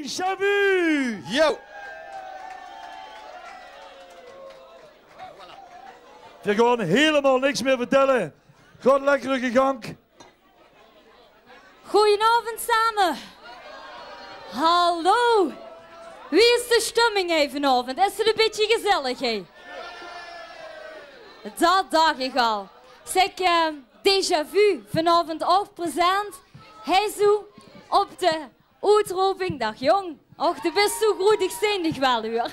Déjà vu! Yo! We gaan helemaal niks meer vertellen. Gaat lekker in gang. Goedenavond samen. Hallo. Wie is de stemming hier vanavond? Is het een beetje gezellig, hè? Dat dacht ik al. Zeg, Déjà Vu vanavond ook present. Hij zo op de uitroeping. Dag jong. Och, de best zo goed, ik zie dich wel hoor.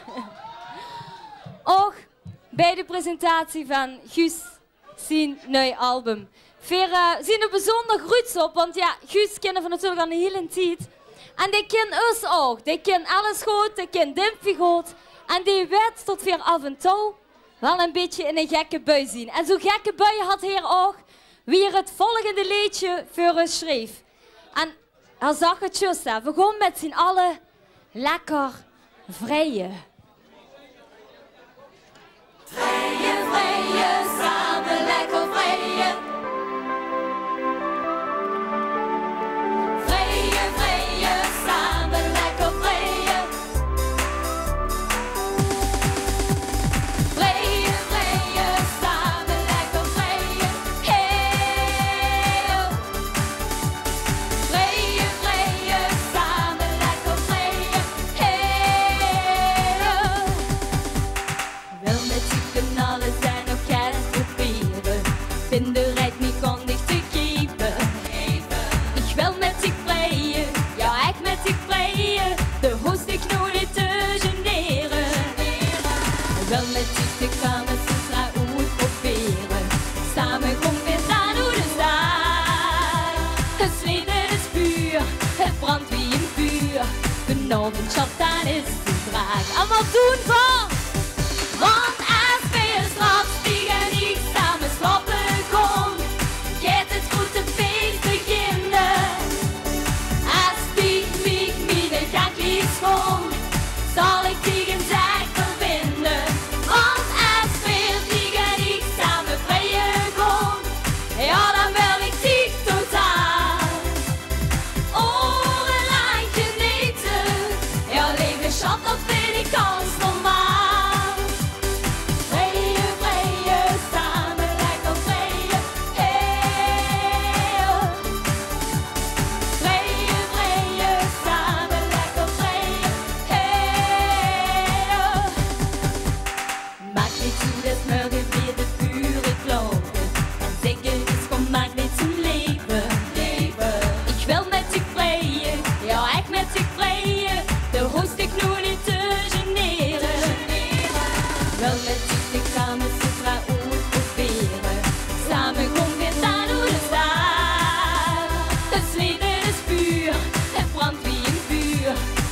Och, bij de presentatie van Guus zijn nieuw album. We zien er bijzonder goed op, want ja, Guus kennen we natuurlijk al een hele tijd. En die kennen ons ook. Die kennen alles goed, die kennen Dimpy goed. En die weet tot weer af en toe wel een beetje in een gekke bui zien. En zo'n gekke bui had hij ook wie er het volgende liedje voor ons schreef. En hij zag het juist, hè. We gaan met z'n allen lekker vrijen. Vrijen, vrijen, samen lekker vrijen. Vrijen, vrijen, samen lekker vrijen. Vrijen, vrijen, samen lekker vrijen. Hey, oh. Vrijen, vrijen, samen lekker vrijen. Hey, oh. Wel met zieken alles en nog geld proberen. Bin bereit, mich an dich zu geben. Ich will mit dich freien, ja, ich mit dich freien. Du musst dich nur nicht generen. Wel met dich, du kannst es auch probieren. Samen kommen wir dann oder sein. Das Leben ist Feuer, es brannt wie im Feuer. Vanavond dann ist die Frage, aber tun wir. Want als we straks tegen niet samen slapen kon, gaat het goede feest beginnen. Als die mijn gangjes schoon, zal ik tegen zij verbinden. Want als we tegen niet samen vrijen kon, ja dan wil ik die totaal. Orenlang genieten, ja leven schat, dat vind ik als normaal.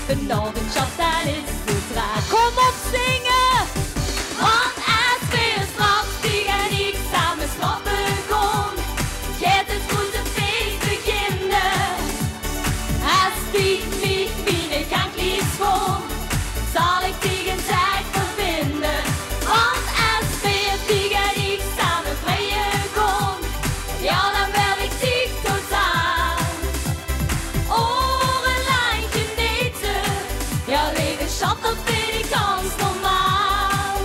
Vanavond schat, dat is de vraag. Kom op zingen! Want als we straks tegen niet samen slapen kon, gaat het goede feest beginnen. Als die niet mijn gangjes schoon, zal ik tegen zij verbinden. Want als we tegen niet samen vrijen kon, ja dan wil ik die totaal. Orenlang genieten, ja leven schat, dat vind ik als normaal.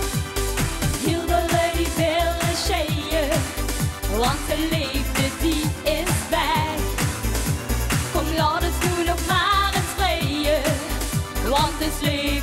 Heel de lui willen scheien, want de liefde die is weg. Kom laat het nu nog maar eens vrijen, want het leven